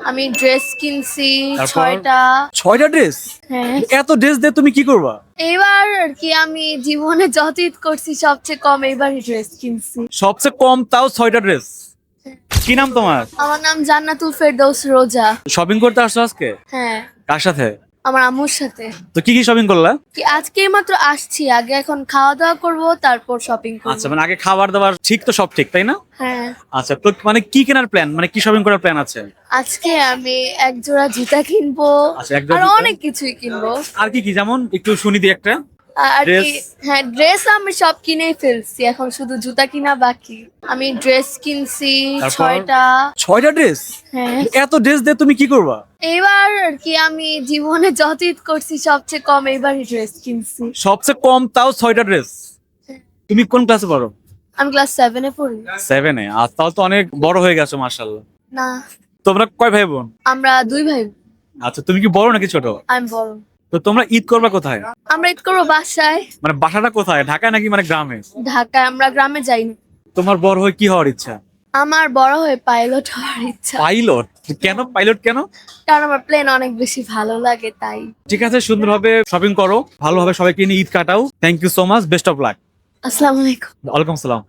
আমি ড্রেস কিনছি তারপর? 6টা। 6টা ড্রেস? হ্যাঁ, এত ড্রেস দিয়ে তুমি কি করবা? এবার আর কি আমি জীবনে যত ঈদ করছি সবচেয়ে কম এবারই ড্রেস কিনছি। সবচেয়ে কম তাও 6টা ড্রেস। কি নাম তোমার? আমার নাম জান্নাতুল ফেরদৌস রোজা। শপিং করতে আসছো আজকে? হ্যাঁ, কার সাথে? আমার আম্মুর সাথে। তো কি কি শপিং করলা? কি আজকে মাত্র আসছি, আগে এখন খাওয়া দাওয়া করব তারপর শপিং করব। আচ্ছা, মানে আগে খাবার দাবার ঠিক তো, সব ঠিক তাই না? হ্যাঁ, আচ্ছা, তো মানে কি কেনার প্ল্যান, মানে কি শপিং করার প্ল্যান আছে? আজকে আমি এক জোড়া জুতা কিনবো, আচ্ছা, এক জোড়া আর জুতা? অনেক কিছুই কিনবো। আর কি কি, যেমন একটু শুনি দি একটা। আর কি ড্রেস? হ্যাঁ, ড্রেস আমি সব কিনেই ফেলছি, এখন শুধু জুতা কিনা বাকি। আমি ড্রেস কিনছি তারপর? 6টা। 6টা ড্রেস? হ্যাঁ, এত ড্রেস দিয়ে তুমি কি করবা? এবার আর কি আমি জীবনে যত ঈদ করছি সবচেয়ে কম এবারই ড্রেস কিনছি। সবচেয়ে কম তাও 6টা ড্রেস? তুমি কোন ক্লাসে পড়ো? আমি ক্লাস 7-এ পড়ি। 7-এ? আর তাহলে তো অনেক বড় হয়ে গেছো, মাশাআল্লাহ। না, তোমরা কয় ভাই বোন? আমরা 2 ভাই। আচ্ছা, তুমি কি বড় নাকি ছোট? আমি বড়। তো তোমরা ঈদ করবা কোথায়? আমরা ঈদ করবো বাসায়। মানে বাসাটা কোথায়, ঢাকায় নাকি মানে গ্রামে? ঢাকায়, আমরা গ্রামে যাই না। তোমার বড় হয়ে কি হওয়ার ইচ্ছা? আমার বড় হয়ে পাইলট হওয়ার ইচ্ছা, পাইলট? কেন পাইলট কেন? কারণ আমার প্লেন অনেক বেশি ভালো লাগে তাই। ঠিক আছে, সুন্দরভাবে শপিং করো, ভালোভাবে সবাইকে নিয়ে ঈদ কাটাও। Thank you so much, best of luck. আসসালামু আলাইকুম। ওয়ালাইকুম সালাম।